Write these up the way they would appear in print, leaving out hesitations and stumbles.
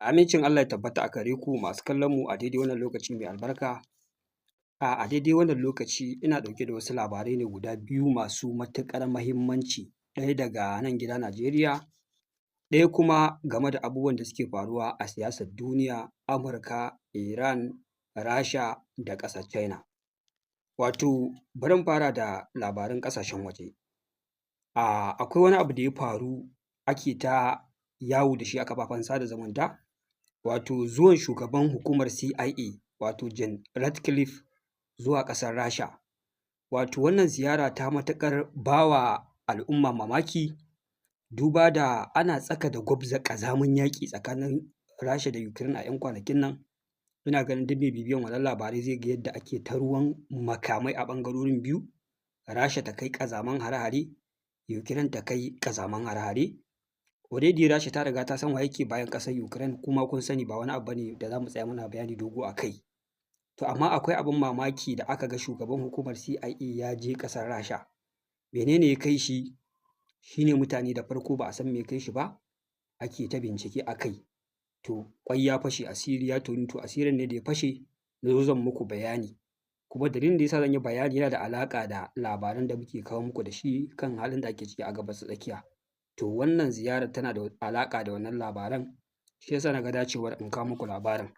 Amincin Allah ya tabbata a gare ku masu kallon mu a daidai wannan lokaci mai albarka. A daidai wannan lokaci ina ɗauke da wasu labarai ne guda biyu masu matuƙar muhimmanci, ɗaya daga nan gida Najeriya, ɗaya kuma game da abubuwan da suke faruwa a siyasar duniya, Amurka, Iran, Rasha da ƙasar China. Wato bari mu fara da labaran ƙasashen waje. Akwai wani abu da ya faru ake ta yawo da shi a kafafen sada zumunta, wato zuwan shugaban hukumar CIA wato John Ratcliffe zuwa ƙasar Rasha. Wato wannan ziyara ta matuƙar ba wa al'umma mamaki, duba da ana tsaka da gwabza ƙazamin yaƙi tsakanin Rasha da Ukraine a 'yan kwanakin nan. Ina ganin duk mai bibiyan wannan labarai zai ga yadda ake ta ruwan makamai a ɓangarorin biyu, Rasha ta kai ƙazaman hare-hare, Ukraine ta kai ƙazaman hare-hare. Already Rasha ta riga ta san wa yake bayan ƙasar Ukraine, kuma kun sani ba wani abu bane da za mu tsaya muna bayani dogo a kai. To amma akwai abin mamaki da aka ga shugaban hukumar CIA ya je ƙasar Rasha. Menene ya kai shi? Shi ne mutane da farko ba a san me ya kai shi ba, ake ta bincike a kai. To ƙwai ya fashe, asiri ya tonu, to asirin ne da ya fashe na zo zan muku bayani. Kuma dalilin da ya sa zan yi bayani yana da alaƙa da labaran da muke kawo muku da shi kan halin da ake ciki a Gabas ta Tsakiya. To wannan ziyarar tana da alaƙa da wannan labaran, shi ya sa na ga dacewar in kawo muku labarin.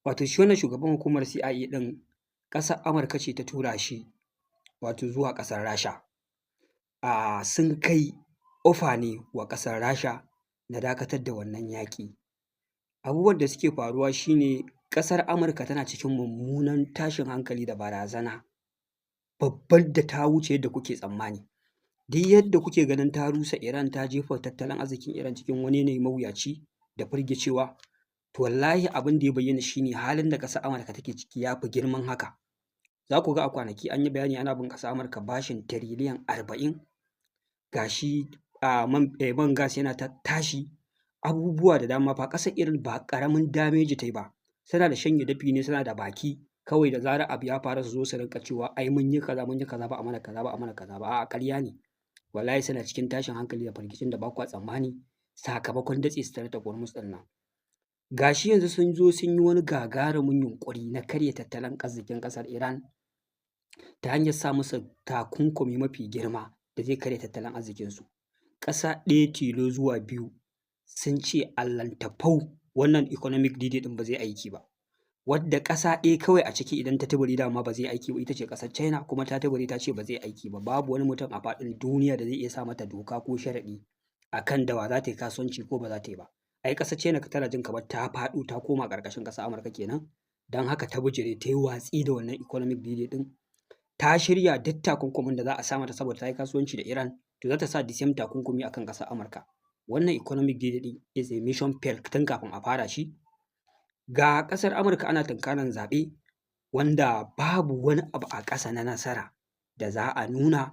Wato shi wannan shugaban hukumar CIA ɗin ƙasar Amurka ce ta tura shi wato zuwa ƙasar Rasha. Sun kai ofa ne wa ƙasar Rasha na dakatar da wannan yaƙi. Abubuwan da suke faruwa shi ne ƙasar Amurka tana cikin mummunan tashin hankali da barazana babbar da ta wuce yadda kuke tsammani. Duk yadda kuke ganin ta rusa Iran, ta jefa tattalin arzikin Iran cikin wani yanayi mawuyaci da firgicewa, to wallahi abin da ya bayyana shi ne halin da ƙasar Amurka take ciki ya fi girman haka. Za ku ga a kwanaki an yi bayani ana bin ƙasar Amurka bashin tiriliyan 40, ga shi man gas yana ta tashi, abubuwa da dama fa. Ƙasar Iran ba ƙaramin dameji ta yi ba, suna da shanye dafi ne, suna da baki kawai da zarar abu ya faru su zo su rinƙa cewa ai mun yi kaza mun yi kaza, ba a mana kaza ba, a mana kaza ba. A'a ƙarya ne, wallahi suna cikin tashin hankali da firgicin da ba kwa tsammani sakamakon datse Strait of Hormuz ɗin nan. Ga shi yanzu sun zo sun yi wani gagarumin yunƙuri na karya tattalin arzikin ƙasar Iran ta hanyar sa musu takunkumi mafi girma da zai karya tattalin arzikinsu. Ƙasa ɗaya tilo zuwa biyu sun ce allantafau wannan economic deal ɗin ba zai aiki ba. Wadda ƙasa ɗaya kawai a ciki idan ta tuburi dama ba zai aiki ba ita ce ƙasar China, kuma ta tuburi ta ce ba zai aiki ba. Babu wani mutum a faɗin duniya da zai iya sa mata doka ko sharaɗi a kan da wa za ta yi kasuwanci ko ba za ta yi ba. Ai ƙasar China tana jin kamar ta faɗo ta koma ƙarƙashin ƙasar Amurka kenan, don haka ta bijire ta yi watsi da wannan economic deal ɗin. Ta shirya duk takunkumin da za a sa mata saboda ta yi kasuwanci da Iran, to za ta sa the same takunkumi akan ƙasar Amurka. Wannan economic deal ɗin is a mission failed tun kafin a fara shi. Ga ƙasar Amurka ana tunkarar zaɓe wanda babu wani abu a ƙasa na nasara da za a nuna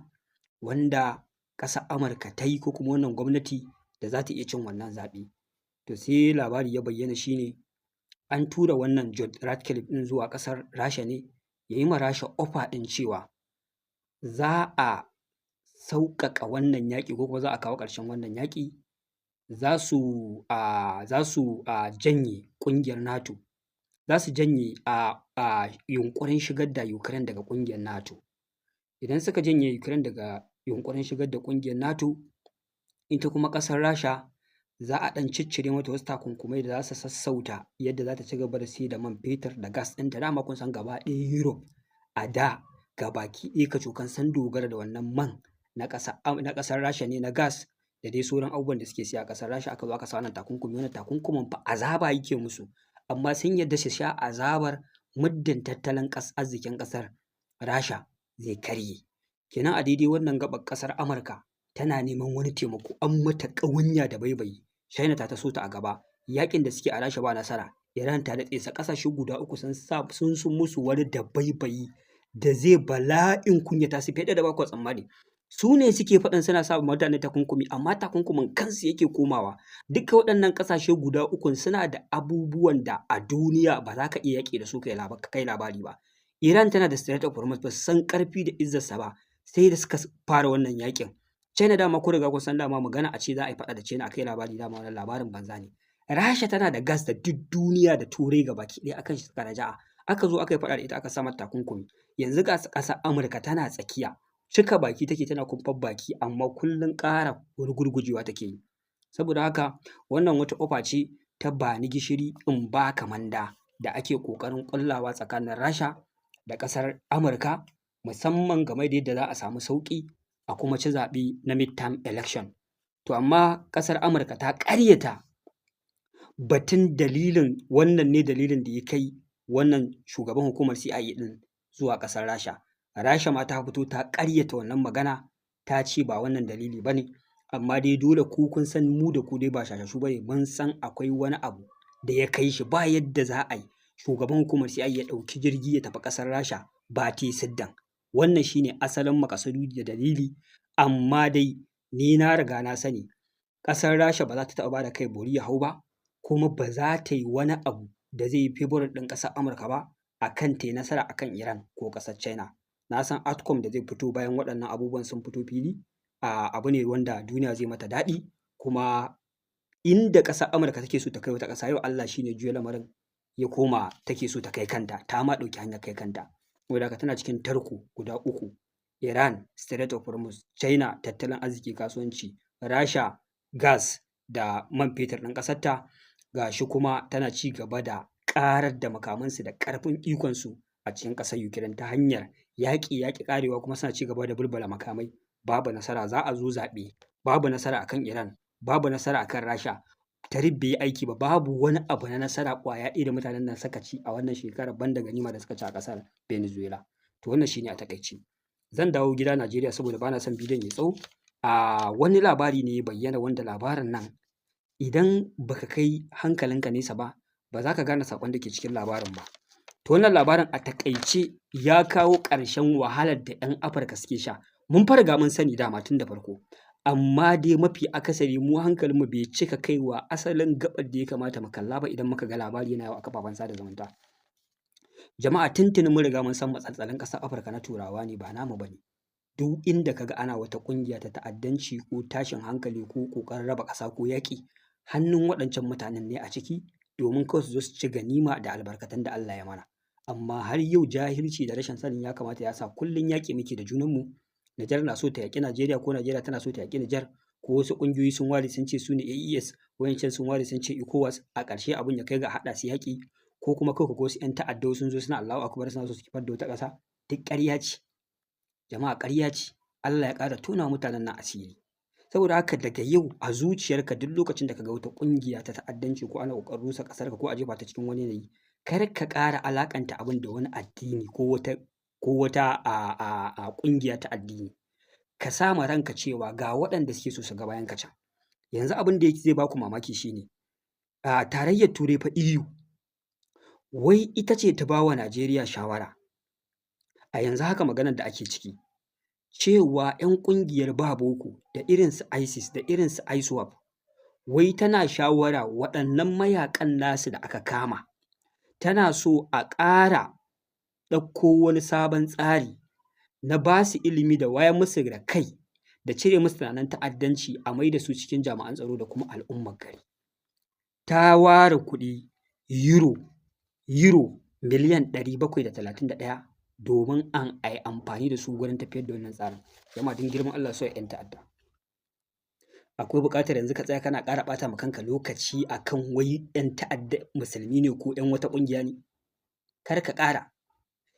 wanda ƙasar Amurka ta yi ko kuma wannan gwamnati da za ta iya cin wannan zaɓe. To sai labari ya bayyana shi ne an tura wannan John Ratcliffe ɗin zuwa ƙasar Rasha ne ya yi ma Rasha ofa ɗin cewa za a sauƙaƙa wannan yaƙi ko kuma za a kawo ƙarshen wannan yaƙi, za su janye ƙungiyar NATO, za su janye yunƙurin shigar da Ukraine daga ƙungiyar NATO. Idan suka janye Ukraine daga yunƙurin shigar da ƙungiyar NATO, ita kuma ƙasar Rasha za a ɗan ciccire mata wasu takunkumai da za su sassauta yadda za ta ci gaba da sai da man fetur da gas ɗinta. Dama kun san gaba ɗaya Europe a da gabaki ɗaya kacokan sun dogara da wannan man na ƙasar Rasha ne, na gas da dai sauran abubuwan da suke siya a ƙasar Rasha. Aka zo aka sa wannan takunkumi, wannan takunkumin fa azaba yake musu, amma sun yarda su sha azabar muddin tattalin arzikin ƙasar Rasha zai karye. Kenan a daidai wannan gaɓar ƙasar Amurka tana neman wani taimako, an mata ƙawanya da baibayi. China ta taso ta a gaba, yaƙin da suke a Rasha ba nasara, Iran ta datse sa, ƙasashe guda uku sun musu wani da baibayi da zai bala'in kunyata su fiye da ba kwa tsammani. Su ne suke faɗin suna sa mutane takunkumi, amma takunkumin kansu yake komawa. Duka waɗannan ƙasashe guda uku suna da abubuwan da a duniya ba za ka iya yaƙi da su kai labari ba. Iran tana da Strait of Hormuz, ba su san ƙarfi da izzarsa ba sai da suka fara wannan yaƙin. China dama ko riga kun san dama magana a ce za a yi faɗa da China a kai labari, dama wannan labarin banza ne. Rasha tana da gas da duk duniya da Turai gabaki ɗaya akan shi suka raja'a. Aka zo aka yi faɗa da ita aka sa mata takunkumi. Yanzu ga ƙasar Amurka tana tsakiya, cika baki take tana kumfar baki amma kullum ƙara rugurgujewa take yi. Saboda haka wannan wata ofa ce ta ba ni gishiri in ba ka manda da ake ƙoƙarin ƙullawa tsakanin Rasha da ƙasar Amurka, musamman game da yadda za a samu sauƙi a kuma ci zaɓe na midterm election. To amma ƙasar Amurka ta ƙaryata batun dalilin wannan ne dalilin da ya kai wannan shugaban hukumar CIA ɗin zuwa ƙasar Rasha. Rasha ma ta fito ta ƙaryata wannan magana, ta ce ba wannan dalili ba ne, amma dai dole ku kun san mu da ku dai ba shashashu ba ne, mun san akwai wani abu da ya kai shi, ba yadda za a yi shugaban hukumar CIA ya ɗauki jirgi ya tafi ƙasar Rasha ba te siddan. Wannan shine asalin makasudi da dalili, amma dai ni na riga na sani ƙasar Rasha ba za ta taɓa ba da kai bori ya hau ba, kuma ba za ta yi wani abu da zai yi favour ɗin ƙasar Amurka ba a kan ta yi nasara a kan Iran ko ƙasar China. Na san outcome da zai fito bayan waɗannan abubuwan sun fito fili, abu ne wanda duniya zai mata daɗi, kuma inda ƙasar Amurka take so ta kai wata ƙasa, yau Allah shi ne juya lamarin ya koma take so ta kai kanta, ta ma ɗauki hanyar kai kanta. Saboda haka tana cikin tarko guda uku: Iran, Strait of Hormuz; China, tattalin arziki kasuwanci; Rasha, gas da man fetur ɗin ƙasarta. Ga shi kuma tana ci gaba da ƙarar da makamansu da ƙarfin ikonsu a cikin ƙasar Ukraine ta hanyar yaƙi ƙarewa, kuma suna ci gaba da bulbula makamai. Babu nasara, za a zo zaɓe, babu nasara akan Iran, babu nasara akan Rasha, tarif bai yi aiki ba, babu wani abu na nasara ƙwaya ɗaya da mutanen nan suka ci a wannan shekarar banda ganima da suka ci a ƙasar Venezuela. To wannan shine a taƙaice. Zan dawo gida Najeriya saboda bana son bidiyon ya tsawo. Wani labari ne ya bayyana, wanda labarin nan idan baka kai hankalinka nesa ba, ba za ka gane saƙon da ke cikin labarin ba. To wannan labarin a taƙaice ya kawo ƙarshen wahalar da 'yan Afirka suke sha. Mun riga mun sani dama tun da farko, amma dai mafi akasari mu hankalinmu bai cika kaiwa asalin gaɓar da ya kamata mu kalla ba idan muka ga labari yana yawo a kafafen sada zumunta. Jama'a tuntuni mun riga mun san matsaltsalin ƙasar Afirka na Turawa ne, ba namu ba ne. Duk inda ka ga ana wata ƙungiya ta ta'addanci ko tashin hankali ko ƙoƙarin raba ƙasa ko yaƙi, hannun waɗancan mutanen ne a ciki, domin kawai su zo su ci ganima da albarkatun da Allah ya mana. Amma har yau jahilci da rashin sanin ya kamata ya sa kullum yaƙi muke da junanmu. Nijar na so ta yaƙi Najeriya, ko Najeriya tana so ta yaƙi Nijar, ko wasu ƙungiyoyi sun ware sun ce su ne AES, wayancan sun ware sun ce ECOWAS, a ƙarshe abin ya kai ga haɗa su yaƙi, ko kuma kawai wasu 'yan ta'adda sun zo suna Allahu akbar suna so su kifar da wata ƙasa. Duk ƙarya ce. Jama'a ƙarya ce. Allah ya ƙara tona mutanen nan asiri. Saboda haka daga yau a zuciyarka duk lokacin da ka ga wata ƙungiya ta ta'addanci ko ana ƙoƙarin rusa ƙasarka ko a jefa ta cikin wani yanayi, kar ka ƙara alaƙanta abin da wani addini ko wata ƙungiya ta addini. Ka sa ma ranka cewa ga waɗanda suke so su ga bayan ka can. Yanzu abin da zai baku mamaki shine tarayyar Turai fa EU, wai ita ce ta ba wa Najeriya shawara a yanzu haka maganar da ake ciki, cewa 'yan ƙungiyar ba boko da irin su ISIS da irin su ISWAP, wai tana shawara waɗannan mayaƙan nasu da aka kama, tana so a ƙara ɗauko wani sabon tsari na ba su ilimi da wayar musu da kai da cire musu tunanin ta'addanci, a mai da su cikin jami'an tsaro da kuma al'ummar gari. Ta ware kuɗi euro miliyan 731 domin a yi amfani da su wurin tafiyar da wannan tsarin. Jama'a don girman Allah so 'yan ta'adda. Akwai buƙatar yanzu ka tsaya kana ƙara ɓata ma kanka lokaci akan wai 'yan ta'adda musulmi ne ko 'yan wata ƙungiya ne? Kar ka ƙara.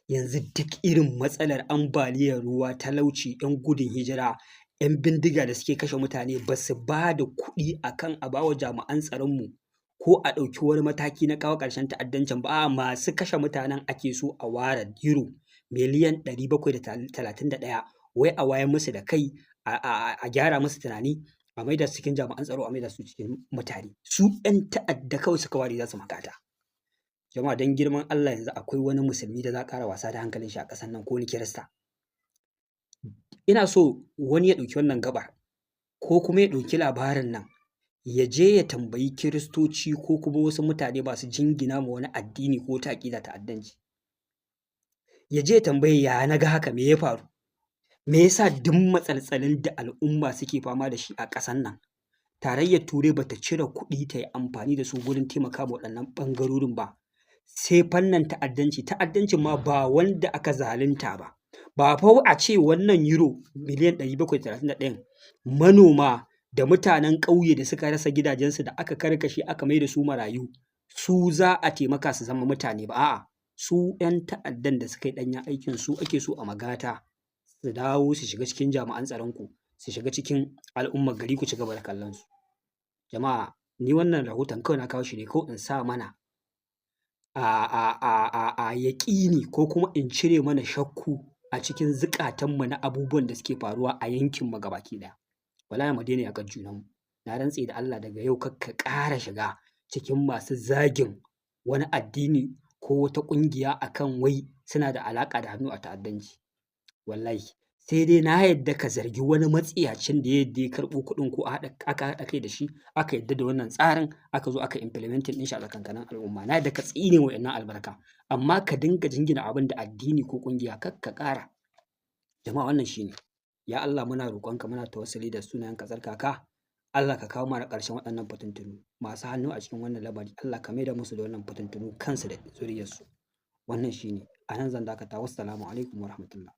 Yanzu duk irin matsalar ambaliyar ruwa, talauci, 'yan gudun hijira, 'yan bindiga da suke kashe mutane, ba su ba da kuɗi akan a bawa jami'an tsaronmu ko a ɗauki wani mataki na kawo ƙarshen ta'addancin ba. Masu kashe mutanen ake so a ware euro miliyan 731, wai a wayar musu da kai, a gyara musu tunani, a maida su cikin jami'an tsaro, a maida su cikin mutane. Su 'yan ta'adda kawai suka ware za su makata. Jama'a don girman Allah, yanzu akwai wani musulmi da za a ƙara wasa da hankalin shi a ƙasar nan, ko wani Kirista? Ina so wani ya ɗauki wannan gabar, ko kuma ya ɗauki labarin nan, ya je ya tambayi Kiristoci ko kuma wasu mutane masu jingina ma wani addini ko ta aƙida ta'addanci. Ya je ya tambaye, ya na ga haka, me ya faru? Me yasa duk matsaltsalin da al'umma suke fama da shi a ƙasar nan tarayyar Turai ba ta cire kuɗi ta yi amfani da su gurin taimaka wa waɗannan ɓangarorin ba, sai fannin ta'addanci. Ta'addancin ma ba wanda aka zalunta ba. Ba fa a ce wannan euro miliyan 731 manoma da mutanen ƙauye da suka rasa gidajensu da aka karkashe aka mai da su marayu, su za a taimaka su zama mutane ba, a'a su 'yan ta'addan da suka yi ɗanyen aikin su ake so a magata su dawo su shiga cikin jami'an tsaronku, su shiga cikin al'ummar gari ku ci gaba da kallon su. Jama'a ni wannan rahoton kawai na kawo shi ne kawai in sa mana yaƙini ko kuma in cire mana shakku a cikin zukatanmu na abubuwan da suke faruwa a yankinmu gabaki ɗaya. Wallahi mu daina yaƙar junanmu. Na rantse da Allah daga yau kar ka ƙara shiga cikin masu zagin wani addini ko wata ƙungiya akan wai suna da alaƙa da hannu a ta'addanci. Wallahi sai dai na yadda ka zargi wani matsiyacin da yadda ya karɓo kuɗin ko aka haɗa kai da shi aka yadda da wannan tsarin aka zo aka implementing ɗin shi a tsakankanin al'umma. Na yadda ka tsine wa wa'innan albarka, amma ka dinga jingina abin da addini ko ƙungiya kar ka ƙara. Jama'a wannan shi ne. Ya Allah muna roƙonka muna tawassuli da sunayenka tsarkaka. Allah ka kawo mana ƙarshen waɗannan fitintunu masu hannu a cikin wannan lamari. Allah ka maida musu da wannan fitintunu kansu da zuriyarsu. Wannan shi ne. A nan zan dakata. Wassalamu alaikum wa rahmatullah.